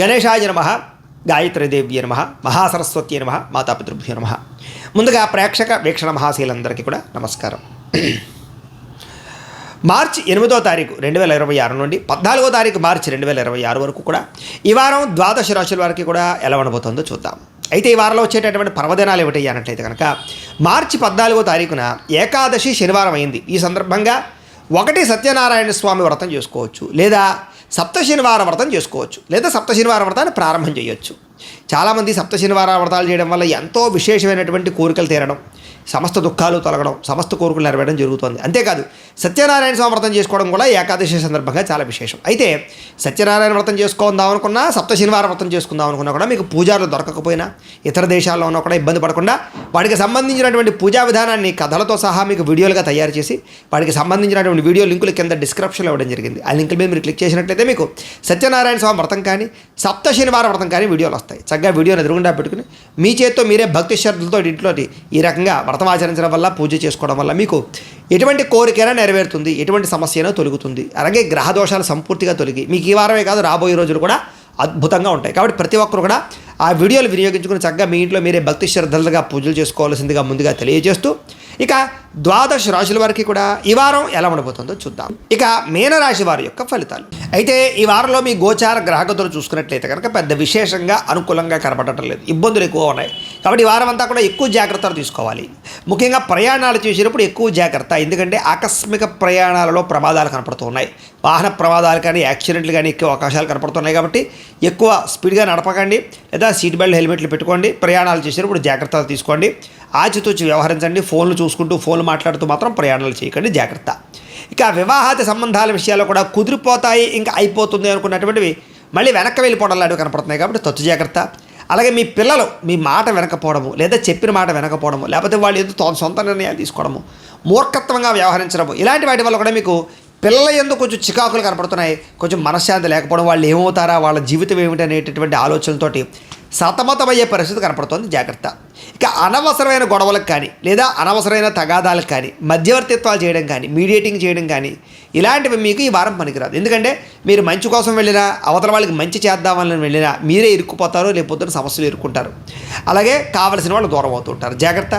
గణేశాయ నమః, గాయత్రీదేవ్య నమః, మహాసరస్వతి నమః, మాతాపితృభ్యో నమః. ముందుగా ప్రేక్షక వీక్షణ మహాశీలందరికీ కూడా నమస్కారం. మార్చి 8వ తారీఖు 2026 నుండి 14వ తారీఖు మార్చి 2026 వరకు కూడా ఈ వారం ద్వాదశ రాశుల వారికి కూడా ఎలా ఉండబోతుందో చూద్దాం. అయితే ఈ వారంలో వచ్చేటటువంటి పర్వదినాలు ఏమిటి అన్నట్లయితే కనుక మార్చి 14వ తారీఖున ఏకాదశి శనివారం అయింది. ఈ సందర్భంగా ఒకటి సత్యనారాయణ స్వామి వ్రతం చేసుకోవచ్చు, లేదా సప్తశనివార వ్రతం చేసుకోవచ్చు, లేదా సప్తశనివార వ్రతాన్ని ప్రారంభం చేయొచ్చు. చాలామంది సప్తశనివార వ్రతాలు చేయడం వల్ల ఎంతో విశేషమైనటువంటి కోరికలు తీరడం, సమస్త దుఃఖాలు తొలగడం, సమస్త కోరికలు నెరవేరడం జరుగుతుంది. అంతేకాదు సత్యనారాయణ స్వామి వ్రతం చేసుకోవడం కూడా ఏకాదశి సందర్భంగా చాలా విశేషం. అయితే సత్యనారాయణ వ్రతం చేసుకుందాం అనుకున్నా, సప్తశనివార వ్రతం చేసుకుందాం అనుకున్నా కూడా మీకు పూజారులు దొరకకపోయినా, ఇతర దేశాల్లో ఉన్నా కూడా ఇబ్బంది పడకుండా వాటికి సంబంధించినటువంటి పూజా విధానాన్ని కథలతో సహా మీకు వీడియోలుగా తయారు చేసి వాటికి సంబంధించినటువంటి వీడియో లింకులు కింద డిస్క్రిప్షన్లో ఇవ్వడం జరిగింది. ఆ లింకుల మీద మీరు క్లిక్ చేసినట్లయితే మీకు సత్యనారాయణ స్వామి వ్రతం కానీ సప్తశనివార వ్రతం కానీ వీడియోలు వస్తాయి. చక్కగా వీడియోని ఎదురుగుండా పెట్టుకుని మీ చేత్తో మీరే భక్తి శ్రద్ధలతో ఇంట్లో ఈ రకంగా వ్రతం ఆచరించడం వల్ల, పూజ చేసుకోవడం వల్ల మీకు ఎటువంటి కోరికైనా నెరవేరుతుంది, ఎటువంటి సమస్య అయినా తొలుగుతుంది. అలాగే గ్రహదోషాలు సంపూర్తిగా తొలగి మీకు ఈ వారమే కాదు రాబోయే రోజులు కూడా అద్భుతంగా ఉంటాయి. కాబట్టి ప్రతి ఒక్కరు కూడా ఆ వీడియోలు వినియోగించుకుని చక్కగా మీ ఇంట్లో మీరే భక్తి శ్రద్ధలుగా పూజలు చేసుకోవాల్సిందిగా ముందుగా తెలియజేస్తూ ఇక ద్వాదశ రాశుల వారికి కూడా ఈ వారం ఎలా ఉండబోతుందో చూద్దాం. ఇక మీనరాశి వారి యొక్క ఫలితాలు. అయితే ఈ వారంలో మీ గోచార గ్రహగతులు చూసుకున్నట్లయితే కనుక పెద్ద విశేషంగా అనుకూలంగా కనపడటం లేదు, ఇబ్బందులు ఎక్కువ ఉన్నాయి. కాబట్టి ఈ వారం అంతా కూడా ఎక్కువ జాగ్రత్తలు తీసుకోవాలి. ముఖ్యంగా ప్రయాణాలు చేసేటప్పుడు ఎక్కువ జాగ్రత్త, ఎందుకంటే ఆకస్మిక ప్రయాణాలలో ప్రమాదాలు కనపడుతూ ఉన్నాయి. వాహన ప్రమాదాలు కానీ యాక్సిడెంట్లు కానీ ఎక్కువ అవకాశాలు కనపడుతున్నాయి. కాబట్టి ఎక్కువ స్పీడ్గా నడపకండి, లేదా సీట్ బెల్ట్ హెల్మెట్లు పెట్టుకోండి. ప్రయాణాలు చేసేటప్పుడు జాగ్రత్తలు తీసుకోండి, ఆచితూచి వ్యవహరించండి. ఫోన్లు చూసుకుంటూ ఫోన్లు మాట్లాడుతూ మాత్రం ప్రయాణాలు చేయకండి, జాగ్రత్త. ఇక వివాహాది సంబంధాల విషయాల్లో కూడా కుదిరిపోతాయి, ఇంకా అయిపోతుంది అనుకున్నటువంటివి మళ్ళీ వెనక్కి వెళ్ళిపోవడం లాంటివి కనపడుతున్నాయి. కాబట్టి తొత్తు జాగ్రత్త. అలాగే మీ పిల్లలు మీ మాట వెనకపోవడము, లేదా చెప్పిన మాట వెనకపోవడము, లేకపోతే వాళ్ళు ఏదో సొంత నిర్ణయాలు తీసుకోవడము, మూర్ఖత్వంగా వ్యవహరించడము, ఇలాంటి వాటి వల్ల కూడా మీకు పిల్లల యందు కొంచెం చికాకులు కనపడుతున్నాయి. కొంచెం మనశ్శాంతి లేకపోవడం, వాళ్ళు ఏమవుతారా, వాళ్ళ జీవితం ఏమిటి అనేటటువంటి ఆలోచనలతోటి సతమతమయ్యే పరిస్థితి కనపడుతుంది, జాగ్రత్త. ఇక అనవసరమైన గొడవలకు కానీ, లేదా అనవసరమైన తగాదాలకు కానీ, మధ్యవర్తిత్వాలు చేయడం కానీ, మీడియేటింగ్ చేయడం కానీ ఇలాంటివి మీకు ఈ వారం పనికిరాదు. ఎందుకంటే మీరు మంచి కోసం వెళ్ళినా, అవతల వాళ్ళకి మంచి చేద్దామని వెళ్ళినా మీరే ఇరుక్కుపోతారు, లేకపోతే సమస్యలు ఇరుక్కుంటారు. అలాగే కావలసిన వాళ్ళు దూరం అవుతుంటారు, జాగ్రత్త.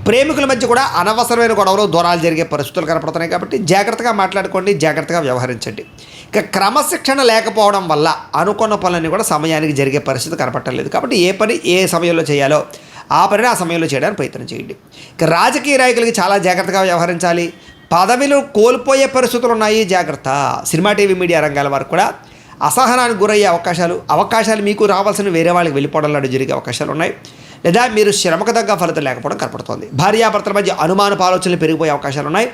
ప్రేమికుల మధ్య కూడా అనవసరమైన గొడవలు, దూరాలు జరిగే పరిస్థితులు కనపడుతున్నాయి. కాబట్టి జాగ్రత్తగా మాట్లాడుకోండి, జాగ్రత్తగా వ్యవహరించండి. ఇక క్రమశిక్షణ లేకపోవడం వల్ల అనుకున్న పనులన్నీ కూడా సమయానికి జరిగే పరిస్థితి కనపడలేదు. కాబట్టి ఏ పని ఏ సమయంలో చేయాలో ఆ పనిని ఆ సమయంలో చేయడానికి ప్రయత్నం చేయండి. ఇక రాజకీయ నాయకులకి చాలా జాగ్రత్తగా వ్యవహరించాలి. పదవిలు కోల్పోయే పరిస్థితులు ఉన్నాయి, జాగ్రత్త. సినిమా, టీవీ, మీడియా రంగాల వారికి కూడా అసహనానికి గురయ్యే అవకాశాలు మీకు రావాల్సిన వేరే వాళ్ళకి వెళ్ళిపోవడం లాంటి జరిగే అవకాశాలు ఉన్నాయి. లేదా మీరు శ్రమకు తగ్గ ఫలితం లేకపోవడం కనపడుతోంది. భార్యాభర్తల మధ్య అనుమానపు ఆలోచనలు పెరిగిపోయే అవకాశాలు ఉన్నాయి.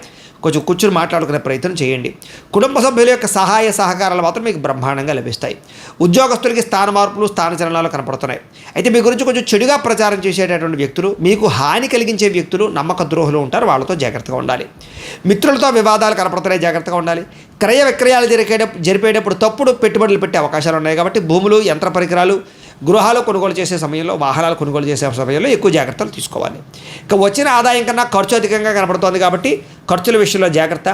కొంచెం కూర్చుని మాట్లాడుకునే ప్రయత్నం చేయండి. కుటుంబ సభ్యుల యొక్క సహాయ సహకారాలు మాత్రం మీకు బ్రహ్మాండంగా లభిస్తాయి. ఉద్యోగస్తులకి స్థాన మార్పులు, స్థానచలనాలు కనపడుతున్నాయి. అయితే మీ గురించి కొంచెం చెడుగా ప్రచారం చేసేటటువంటి వ్యక్తులు, మీకు హాని కలిగించే వ్యక్తులు, నమ్మక ద్రోహులు ఉంటారు, వాళ్ళతో జాగ్రత్తగా ఉండాలి. మిత్రులతో వివాదాలు కనపడుతున్నాయి, జాగ్రత్తగా ఉండాలి. క్రయ విక్రయాలు జరిపేటప్పుడు తప్పుడు పెట్టుబడులు పెట్టే అవకాశాలు ఉన్నాయి. కాబట్టి భూములు, యంత్ర పరికరాలు, గృహాలు కొనుగోలు చేసే సమయంలో, వాహనాలు కొనుగోలు చేసే సమయంలో ఎక్కువ జాగ్రత్తలు తీసుకోవాలి. ఇక వచ్చిన ఆదాయం కన్నా ఖర్చు అధికంగా కనపడుతోంది, కాబట్టి ఖర్చుల విషయంలో జాగ్రత్త.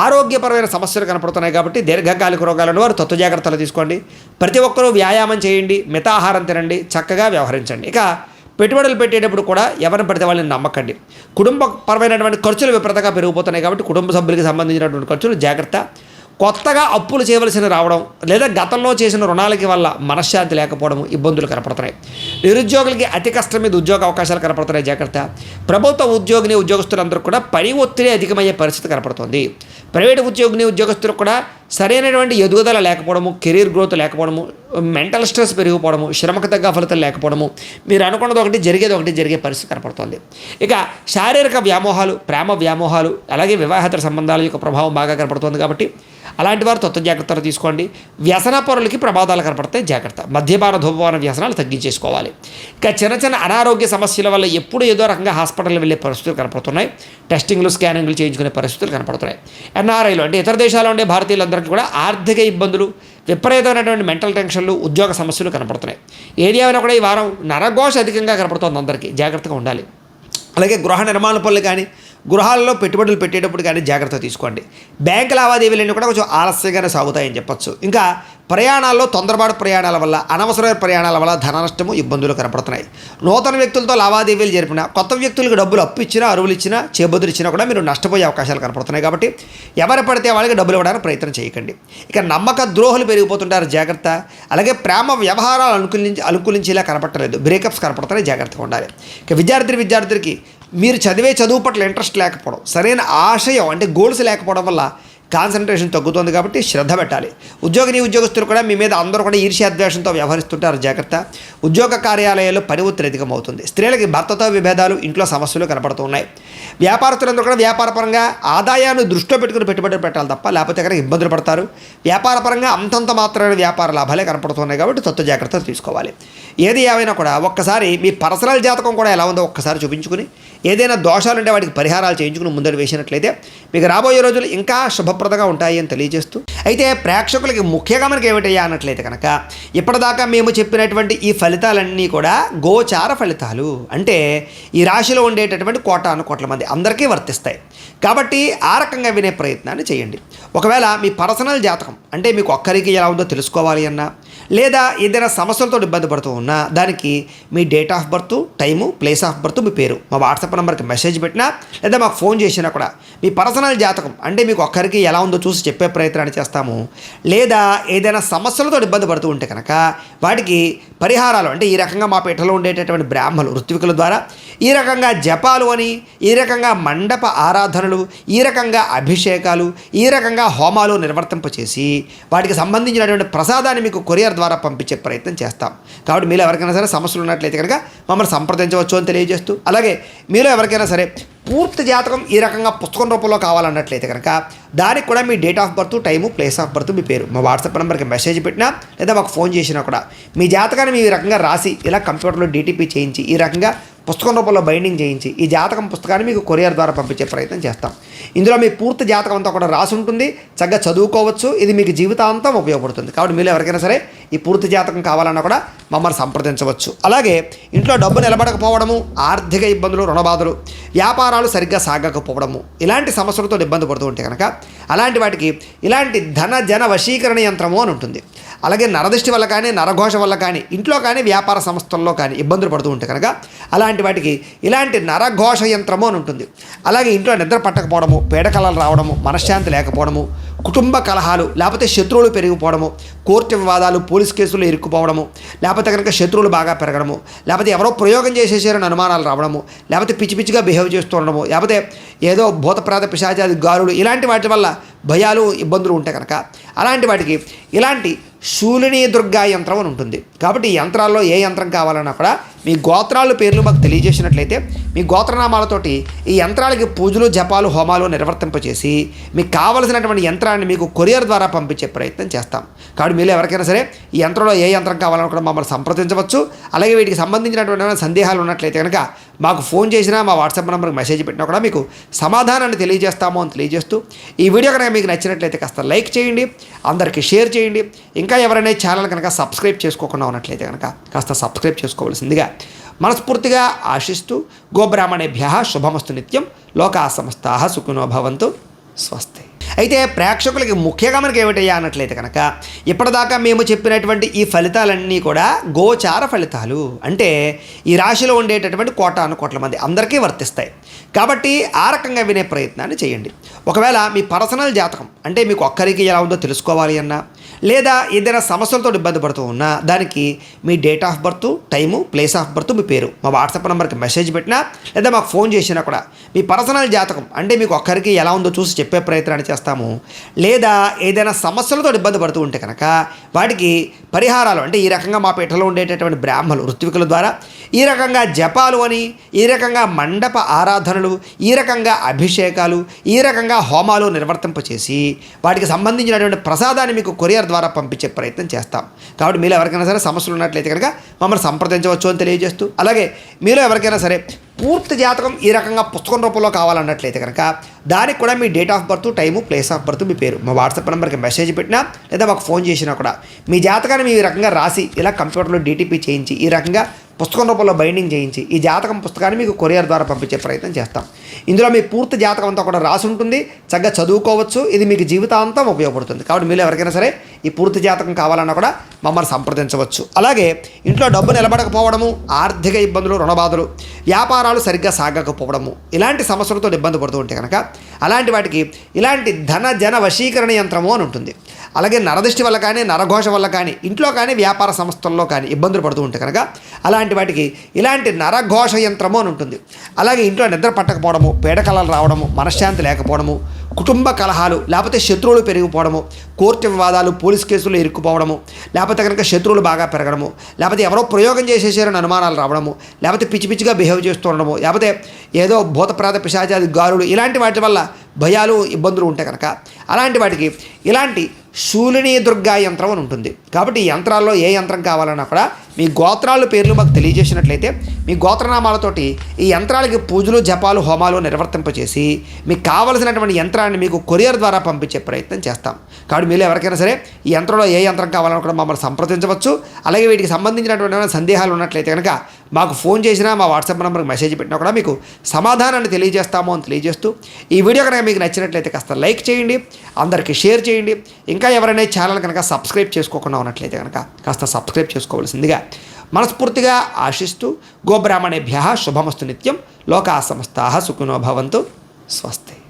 ఆరోగ్యపరమైన సమస్యలు కనపడుతున్నాయి, కాబట్టి దీర్ఘకాలిక రోగాలను వారు తత్వ జాగ్రత్తలు తీసుకోండి. ప్రతి ఒక్కరూ వ్యాయామం చేయండి, మితాహారం తినండి, చక్కగా వ్యవహరించండి. ఇక పెట్టుబడులు పెట్టేటప్పుడు కూడా ఎవరిని పడితే వాళ్ళని నమ్మకండి. కుటుంబపరమైనటువంటి ఖర్చులు విపరీతంగా పెరిగిపోతున్నాయి, కాబట్టి కుటుంబ సభ్యులకి సంబంధించినటువంటి ఖర్చులు జాగ్రత్త. కొత్తగా అప్పులు చేయవలసిన రావడం, లేదా గతంలో చేసిన రుణాలకి వల్ల మనశ్శాంతి లేకపోవడం, ఇబ్బందులు కనపడుతున్నాయి. నిరుద్యోగులకి అతి కష్టం మీద ఉద్యోగ అవకాశాలు కనపడుతున్నాయి, జాగ్రత్త. ప్రభుత్వ ఉద్యోగులందరూ కూడా పని ఒత్తిడి అధికమయ్యే పరిస్థితి కనపడుతుంది. ప్రైవేటు ఉద్యోగస్తులకు కూడా సరైనటువంటి ఎదుగుదల లేకపోవడము, కెరీర్ గ్రోత్ లేకపోవడము, మెంటల్ స్ట్రెస్ పెరిగిపోవడము, శ్రమకు తగ్గ ఫలితం లేకపోవడము, మీరు అనుకున్నది ఒకటి జరిగే పరిస్థితి కనపడుతుంది. ఇక శారీరక వ్యామోహాలు, ప్రేమ వ్యామోహాలు, అలాగే వివాహేతర సంబంధాల యొక్క ప్రభావం బాగా కనపడుతుంది. కాబట్టి అలాంటి వారు తత్వ జాగ్రత్తలు తీసుకోండి. వ్యసన పరులకి ప్రమాదాలు కనపడతాయి, జాగ్రత్త. మద్యపాన ధూమపాన వ్యసనాలు తగ్గించేసుకోవాలి. ఇక చిన్న అనారోగ్య సమస్యల వల్ల ఎప్పుడు ఏదో రకంగా హాస్పిటల్కి వెళ్ళే పరిస్థితులు కనపడుతున్నాయి. టెస్టింగ్లు, స్కానింగ్లు చేయించుకునే పరిస్థితులు కనపడుతున్నాయి. ఎన్ఆర్ఐలు అంటే ఇతర దేశాల్లో ఉండే భారతీయులందరికీ కూడా ఆర్థిక ఇబ్బందులు, విపరీతమైనటువంటి మెంటల్ టెన్షన్లు, ఉద్యోగ సమస్యలు కనపడుతున్నాయి. ఏరియాలో కూడా ఈ వారం నరఘోష అధికంగా కనపడుతుంది, అందరికీ జాగ్రత్తగా ఉండాలి. అలాగే గృహ నిర్మాణ పనులు కానీ, గృహాలలో పెట్టుబడులు పెట్టేటప్పుడు కానీ జాగ్రత్త తీసుకోండి. బ్యాంకు లావాదేవీలన్నీ కూడా కొంచెం ఆలస్యంగానే సాగుతాయని చెప్పొచ్చు. ఇంకా ప్రయాణాల్లో తొందరపాటు ప్రయాణాల వల్ల, అనవసరమైన ప్రయాణాల వల్ల ధన నష్టము, ఇబ్బందులు కనపడుతున్నాయి. నూతన వ్యక్తులతో లావాదేవీలు జరిపినా, కొత్త వ్యక్తులకు డబ్బులు అప్పు ఇచ్చినా, అరువులు ఇచ్చినా, చేబుద్దులు ఇచ్చినా కూడా మీరు నష్టపోయే అవకాశాలు కనపడుతున్నాయి. కాబట్టి ఎవరు పడితే వాళ్ళకి డబ్బులు ఇవ్వడానికి ప్రయత్నం చేయకండి. ఇక నమ్మక ద్రోహులు పెరిగిపోతుంటారు, జాగ్రత్త. అలాగే ప్రేమ వ్యవహారాలు అనుకూలించేలా కనపడలేదు, బ్రేకప్స్ కనపడుతున్నాయి, జాగ్రత్తగా ఉండాలి. ఇక విద్యార్థులకి మీరు చదివే చదువు పట్ల ఇంట్రెస్ట్ లేకపోవడం, సరైన ఆశయం అంటే గోల్స్ లేకపోవడం వల్ల కాన్సన్ట్రేషన్ తగ్గుతుంది. కాబట్టి శ్రద్ధ పెట్టాలి. ఉద్యోగస్తులు కూడా మీ మీద అందరూ కూడా ఈర్ష్యాద్వేషంతో వ్యవహరిస్తుంటారు, జాగ్రత్త. ఉద్యోగ కార్యాలయాల్లో పని ఒత్తిడి అధికమవుతుంది. స్త్రీలకి భర్తతో విభేదాలు, ఇంట్లో సమస్యలు కనపడుతూ ఉన్నాయి. వ్యాపారస్తులందరూ కూడా వ్యాపారపరంగా ఆదాయాన్ని దృష్టిలో పెట్టుకుని పెట్టుబడులు పెట్టాలి తప్ప లేకపోతే కనుక ఇబ్బందులు పడతారు. వ్యాపారపరంగా అంతంత మాత్రమే వ్యాపార లాభాలే కనపడుతున్నాయి. కాబట్టి తత్వ జాగ్రత్తలు తీసుకోవాలి. ఏది ఏమైనా కూడా ఒక్కసారి మీ పర్సనల్ జాతకం కూడా ఎలా ఉందో ఒక్కసారి చూపించుకుని, ఏదైనా దోషాలు ఉంటే వాటికి పరిహారాలు చేయించుకుని ముందడు వేసినట్లయితే మీకు రాబోయే రోజులు ఇంకా శుభప్రదంగా ఉంటాయి అని తెలియజేస్తూ, అయితే ప్రేక్షకులకి ముఖ్యంగా మనకి ఏమిటయ్యా అన్నట్లయితే కనుక ఇప్పటిదాకా మేము చెప్పినటువంటి ఈ ఫలితాలన్నీ కూడా గోచార ఫలితాలు. అంటే ఈ రాశిలో ఉండేటటువంటి కోట్ల మంది అందరికీ వర్తిస్తాయి. కాబట్టి ఆ రకంగా వినే ప్రయత్నాన్ని చేయండి. ఒకవేళ మీ పర్సనల్ జాతకం అంటే మీకు ఒక్కరికి ఎలా ఉందో తెలుసుకోవాలి అన్నా, లేదా ఏదైనా సమస్యలతో ఇబ్బంది పడుతూ ఉన్నా, దానికి మీ date of birth, time, place of birth, మీ పేరు మా వాట్సాప్ నెంబర్కి మెసేజ్ పెట్టినా, లేదా మాకు ఫోన్ చేసినా కూడా మీ పర్సనల్ జాతకం అంటే మీకు ఒక్కరికి ఎలా ఉందో చూసి చెప్పే ప్రయత్నాన్ని చేస్తాము. లేదా ఏదైనా సమస్యలతో ఇబ్బంది పడుతూ ఉంటే కనుక వాటికి పరిహారాలు అంటే ఈ రకంగా మా పీఠలో ఉండేటటువంటి బ్రాహ్మణులు, ఋత్వికుల ద్వారా ఈ రకంగా జపాలు అని, ఈ రకంగా మండప ఆరాధనలు, ఈ రకంగా అభిషేకాలు, ఈ రకంగా హోమాలు నిర్వర్తింపచేసి వాటికి సంబంధించినటువంటి ప్రసాదాన్ని మీకు కొరియర్ ద్వారా పంపించే ప్రయత్నం చేస్తాం. కాబట్టి మీరు ఎవరికైనా సరే సమస్యలు ఉన్నట్లయితే కనుక మమ్మల్ని సంప్రదించవచ్చు అని తెలియజేస్తూ, అలాగే మీరు ఎవరికైనా సరే పూర్తి జాతకం ఈ రకంగా పుస్తకం రూపంలో కావాలన్నట్లయితే కనుక దానికి కూడా మీ date of birth, time, place of birth, మీ పేరు మా వాట్సాప్ నెంబర్కి మెసేజ్ పెట్టినా, లేదా మాకు ఫోన్ చేసినా కూడా మీ జాతకాన్ని మీ ఈ రకంగా రాసి ఇలా కంప్యూటర్లో డీటీపీ చేయించి ఈ రకంగా పుస్తకం రూపంలో బైండింగ్ చేయించి ఈ జాతకం పుస్తకాన్ని మీకు కొరియర్ ద్వారా పంపించే ప్రయత్నం చేస్తాం. ఇందులో మీ పూర్తి జాతకం అంతా కూడా రాసి ఉంటుంది, చక్కగా చదువుకోవచ్చు. ఇది మీకు జీవితాంతం ఉపయోగపడుతుంది. కాబట్టి మీరు ఎవరికైనా సరే ఈ పూర్తి జాతకం కావాలన్నా కూడా మమ్మల్ని సంప్రదించవచ్చు. అలాగే ఇంట్లో డబ్బు నిలబడకపోవడము, ఆర్థిక ఇబ్బందులు, రుణబాధలు, వ్యాపారాలు సరిగ్గా సాగకపోవడము, ఇలాంటి సమస్యలతో ఇబ్బంది పడుతూ ఉంటే కనుక అలాంటి వాటికి ఇలాంటి జన వశీకరణ యంత్రము అని ఉంటుంది. అలాగే నరదృష్టి వల్ల కానీ, నరఘోష వల్ల కానీ, ఇంట్లో కానీ, వ్యాపార సంస్థల్లో కానీ ఇబ్బందులు పడుతూ ఉంటే కనుక అలాంటి వాటికి ఇలాంటి నరఘోష యంత్రము అని ఉంటుంది. అలాగే ఇంట్లో నిద్ర పట్టకపోవడము, పీడకలలు రావడము, మనశ్శాంతి లేకపోవడము, కుటుంబ కలహాలు, లేకపోతే శత్రువులు పెరిగిపోవడము, కోర్టు వివాదాలు, పోలీస్ కేసులు ఇరుక్కుపోవడము, లేకపోతే కనుక శత్రువులు బాగా పెరగడము, లేకపోతే ఎవరో ప్రయోగం చేసేసారని అనుమానాలు రావడము, లేకపోతే పిచ్చిగా బిహేవ్ చేస్తూ ఉండడము, లేకపోతే ఏదో భూతప్రాత పిశాచాది గారులు, ఇలాంటి వాటి వల్ల భయాలు, ఇబ్బందులు ఉంటాయి కనుక అలాంటి వాటికి ఇలాంటి శూలిని దుర్గా యంత్రం అని ఉంటుంది. కాబట్టి ఈ యంత్రాల్లో ఏ యంత్రం కావాలన్నా కూడా మీ గోత్రాల పేర్లు మాకు తెలియజేసినట్లయితే మీ గోత్రనామాలతోటి ఈ యంత్రాలకి పూజలు, జపాలు, హోమాలు నిర్వర్తింపచేసి మీకు కావలసినటువంటి యంత్రాన్ని మీకు కొరియర్ ద్వారా పంపించే ప్రయత్నం చేస్తాం. కాబట్టి మీరు ఎవరికైనా సరే ఈ యంత్రంలో ఏ యంత్రం కావాలన్నా కూడా మమ్మల్ని సంప్రదించవచ్చు. అలాగే వీటికి సంబంధించినటువంటి సందేహాలు ఉన్నట్లయితే కనుక మాకు ఫోన్ చేసినా, మా వాట్సాప్ నెంబర్కి మెసేజ్ పెట్టినా కూడా మీకు సమాధానాన్ని తెలియజేస్తాము అని తెలియజేస్తూ, ఈ వీడియో కనుక మీకు నచ్చినట్లయితే కాస్త లైక్ చేయండి, అందరికీ షేర్ చేయండి. ఇంకా ఎవరైనా ఛానల్ కనుక సబ్స్క్రైబ్ చేసుకోకుండా ఉన్నట్లయితే కనుక కాస్త సబ్స్క్రైబ్ చేసుకోవాల్సిందిగా మనస్ఫూర్తిగా ఆశిస్తూ, గోబ్రాహ్మణేభ్యః శుభమస్తు నిత్యం, లోకా సమస్తాః సుఖినో భవంతు, స్వస్తి. అయితే ప్రేక్షకులకి ముఖ్యంగా మనకి ఏమిటయ్యా అన్నట్లయితే కనుక ఇప్పటిదాకా మేము చెప్పినటువంటి ఈ ఫలితాలన్నీ కూడా గోచార ఫలితాలు. అంటే ఈ రాశిలో ఉండేటటువంటి కోట్ల మంది అందరికీ వర్తిస్తాయి. కాబట్టి ఆ రకంగా వినే ప్రయత్నాన్ని చేయండి. ఒకవేళ మీ పర్సనల్ జాతకం అంటే మీకు ఒక్కరికి ఎలా ఉందో తెలుసుకోవాలి అన్నా, లేదా ఏదైనా సమస్యలతో ఇబ్బంది పడుతూ ఉన్నా, దానికి మీ date of birth, time, place of birth, మీ పేరు మా వాట్సాప్ నెంబర్కి మెసేజ్ పెట్టినా, లేదా మాకు ఫోన్ చేసినా కూడా మీ పర్సనల్ జాతకం అంటే మీకు ఒక్కరికి ఎలా ఉందో చూసి చెప్పే ప్రయత్నాన్ని చేస్తాము. లేదా ఏదైనా సమస్యలతో ఇబ్బంది పడుతూ ఉంటే కనుక వాటికి పరిహారాలు అంటే ఈ రకంగా మా పీఠలో ఉండేటటువంటి బ్రాహ్మణులు, ఋత్వికుల ద్వారా ఈ రకంగా జపాలు అని, ఈ రకంగా మండప ఆరాధనలు, ఈ రకంగా అభిషేకాలు, ఈ రకంగా హోమాలు నిర్వర్తింపచేసి వాటికి సంబంధించినటువంటి ప్రసాదాన్ని మీకు కొరియర్ ద్వారా పంపించే ప్రయత్నం చేస్తాం. కాబట్టి మీరు ఎవరికైనా సరే సమస్యలు ఉన్నట్లయితే కనుక మమ్మల్ని సంప్రదించవచ్చు అని తెలియజేస్తూ, అలాగే మీరు ఎవరికైనా సరే పూర్తి జాతకం ఈ రకంగా పుస్తకం రూపంలో కావాలన్నట్లయితే కనుక దానికి కూడా మీ date of birth, time, place of birth, మీ పేరు మా వాట్సాప్ నెంబర్కి మెసేజ్ పెట్టినా, లేదా మాకు ఫోన్ చేసినా కూడా మీ జాతకాన్ని మీ రకంగా రాసి ఇలా కంప్యూటర్లో డీటీపీ చేయించి ఈ రకంగా పుస్తకం రూపంలో బైండింగ్ చేయించి ఈ జాతకం పుస్తకాన్ని మీకు కొరియర్ ద్వారా పంపించే ప్రయత్నం చేస్తాం. ఇందులో మీ పూర్తి జాతకం అంతా కూడా రాసి ఉంటుంది, చక్కగా చదువుకోవచ్చు. ఇది మీకు జీవితాంతం ఉపయోగపడుతుంది. కాబట్టి మీరు ఎవరికైనా సరే ఈ పూర్తి జాతకం కావాలన్నా కూడా మమ్మల్ని సంప్రదించవచ్చు. అలాగే ఇంట్లో డబ్బు నిలబడకపోవడము, ఆర్థిక ఇబ్బందులు, రుణబాధలు, వ్యాపారాలు సరిగ్గా సాగకపోవడము, ఇలాంటి సమస్యలతో ఇబ్బంది పడుతూ ఉంటే కనుక అలాంటి వాటికి ఇలాంటి ధన జన వశీకరణ యంత్రము అని ఉంటుంది. అలాగే నరదృష్టి వల్ల కానీ, నరఘోష వల్ల కానీ, ఇంట్లో కానీ, వ్యాపార సంస్థల్లో కానీ ఇబ్బందులు పడుతూ ఉంటే కనుక అలాంటి వాటికి ఇలాంటి నరఘోష యంత్రము అని ఉంటుంది. అలాగే ఇంట్లో నిద్ర పట్టకపోవడము, పీడకలలు రావడము, మనశ్శాంతి లేకపోవడము, కుటుంబ కలహాలు, లేకపోతే శత్రువులు పెరిగిపోవడము, కోర్టు వివాదాలు, పోలీస్ కేసులు ఇరుక్కుపోవడము, లేకపోతే కనుక శత్రువులు బాగా పెరగడము, లేకపోతే ఎవరో ప్రయోగం చేసేసారని అనుమానాలు రావడము, లేకపోతే పిచ్చి పిచ్చిగా బిహేవ్ చేస్తూ ఉండడము, లేకపోతే ఏదో భూతప్రాత పిశాచాది గారులు, ఇలాంటి వాటి వల్ల భయాలు, ఇబ్బందులు ఉంటాయి కనుక అలాంటి వాటికి ఇలాంటి శూలిని దుర్గా యంత్రం అని ఉంటుంది. కాబట్టి ఈ యంత్రాల్లో ఏ యంత్రం కావాలన్నా కూడా మీ గోత్రాల పేర్లు మాకు తెలియజేసినట్లయితే మీ గోత్రనామాలతోటి ఈ యంత్రాలకి పూజలు, జపాలు, హోమాలు నిర్వర్తింపచేసి మీకు కావలసినటువంటి యంత్రాన్ని మీకు కొరియర్ ద్వారా పంపించే ప్రయత్నం చేస్తాం. కాబట్టి మీరు ఎవరికైనా సరే ఈ యంత్రంలో ఏ యంత్రం కావాలన్నా కూడా మమ్మల్ని సంప్రదించవచ్చు. అలాగే వీటికి సంబంధించినటువంటి సందేహాలు ఉన్నట్లయితే కనుక మాకు ఫోన్ చేసినా, మా వాట్సాప్ నెంబర్కి మెసేజ్ పెట్టినా కూడా మీకు సమాధానాన్ని తెలియజేస్తాము అని తెలియజేస్తూ ఈ వీడియో కనుక మీకు నచ్చినట్లయితే కాస్త లైక్ చేయండి, అందరికీ షేర్ చేయండి. ఇంకా ఎవరైనా ఛానల్ కనుక సబ్స్క్రైబ్ చేసుకోకుండా ఉన్నట్లయితే కనుక కాస్త సబ్స్క్రైబ్ చేసుకోవాల్సిందిగా మనస్ఫూర్తిగా ఆశిస్తూ గోబ్రాహ్మణేభ్యః శుభమస్తు నిత్యం. లోకా సమస్తాః సుఖినో భవంతు. స్వస్తి.